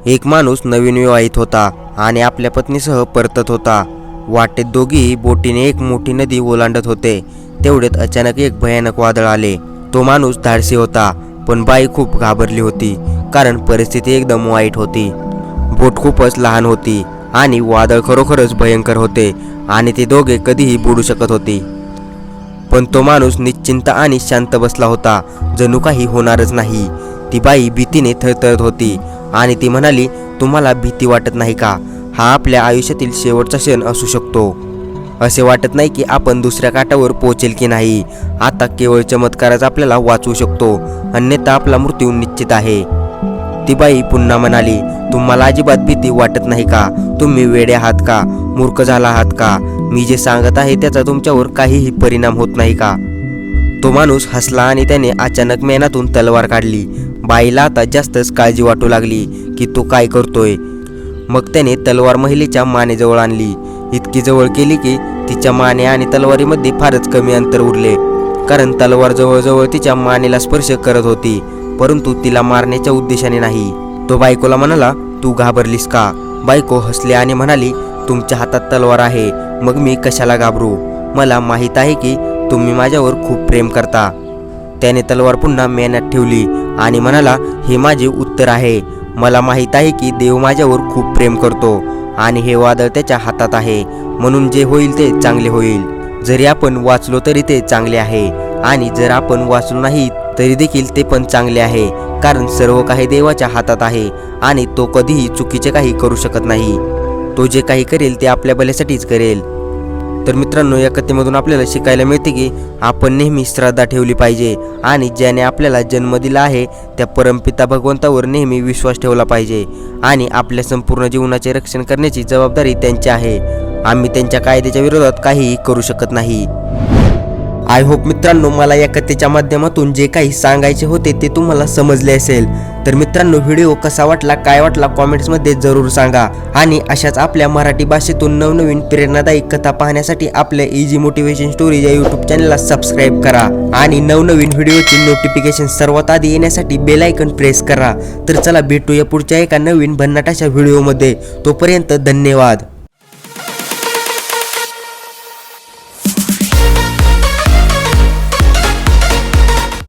एक माणूस नवीन विवाहित होता आणि आपल्या पत्नीसह परतत होता। वाटेत दोघेही बोटीने एक मोठी नदी ओलांडत होते। तेवढ्यात अचानक एक भयानक वादळ आले। तो माणूस धाडसी होता, पण बाई खूप घाबरली होती, कारण परिस्थिती एकदम वाईट होती। बोट खूपच लहान होती आणि वादळ खरोखरच भयंकर होते आणि ते दोघे कधीही बुडू शकत होते। पण तो माणूस निश्चिंत आणि शांत बसला होता, जणू काही होणारच नाही। ती बाई भीतीने थरथरत होती आणि ती म्हणाली, तुम्हाला भीती वाटत नाही का? हा आपल्या आयुष्यातील शेवटचा क्षण असू शकतो। असे वाटत नाही की आपण दुसऱ्या काठावर पोहोचेल की नाही। आता केवळ चमत्कारच आपल्याला वाचवू शकतो, अन्यथा आपला मृत्यू निश्चित आहे। ती बाई पुन्हा म्हणाली, तुम्हाला अजिबात भीती वाटत नाही का? तुम्ही वेडे आहात का? मूर्ख झाला आहात का? मी जे सांगत आहे त्याचा तुमच्यावर काहीही परिणाम होत नाही का? तो माणूस हसला आणि त्याने अचानक मेनातून तलवार काढली। बाईला आता जास्तच काळजी वाटू लागली की तो काय करतोय। मग त्याने तलवार महिलेच्या मानेजवळ आणली, इतकी जवळ केली की तिच्या माने आणि तलवारीमध्ये फारच कमी अंतर उरले, कारण तलवार जवळजवळ तिच्या मानेला स्पर्श करत होती, परंतु तिला मारण्याच्या उद्देशाने नाही। तो बायकोला म्हणाला, तू घाबरलीस का? बायको हसली आणि म्हणाली, तुमच्या हातात तलवार आहे, मग मी कशाला घाबरू? मला माहीत आहे की तुम्ही माझ्यावर खूप प्रेम करता। त्याने तलवार पुन्हा मेनात ठेवली आणि म्हणाला, हे माझे उत्तर आहे। मला माहीत आहे की देव माझ्यावर खूप प्रेम करतो आणि हे वादळ त्याच्या हातात आहे, म्हणून जे होईल ते चांगले होईल। जरी आपण वाचलो तरी ते चांगले आहे, आणि जर आपण वाचलो नाही तरी देखील ते पण चांगले आहे, कारण सर्व काही देवाच्या हातात आहे आणि तो कधीही चुकीचे काही करू शकत नाही। तो जे काही करेल ते आपल्या भल्यासाठीच करेल। तर मित्रांनो, या कथेमधून आपल्याला शिकायला मिळते की आपण नेहमी श्रद्धा ठेवली पाहिजे आणि ज्याने आपल्याला जन्म दिला आहे त्या परमपिता भगवंतावर नेहमी विश्वास ठेवला पाहिजे, आणि आपल्या संपूर्ण जीवनाचे रक्षण करण्याची जबाबदारी त्यांची आहे। आम्ही त्यांच्या कायद्याच्या विरोधात काहीही करू शकत नाही। आय होप मित्रांनो, मला या कथेच्या माध्यमातून जे काही सांगायचे होते ते तुम्हाला समजले असेल। तर मित्रांनो, व्हिडिओ कसा वाटला, काय वाटला, कॉमेंट्समध्ये जरूर सांगा। आणि अशाच आपल्या मराठी भाषेतून नवनवीन प्रेरणादायी कथा पाहण्यासाठी आपल्या इझी मोटिवेशन स्टोरीज या यूट्यूब चॅनलला सबस्क्राईब करा आणि नवनवीन व्हिडिओची नोटिफिकेशन सर्वात आधी येण्यासाठी बेल आयकॉन प्रेस करा। तर चला भेटूया पुढच्या एका नवीन भन्नाट अशा व्हिडिओमध्ये। तोपर्यंत धन्यवाद।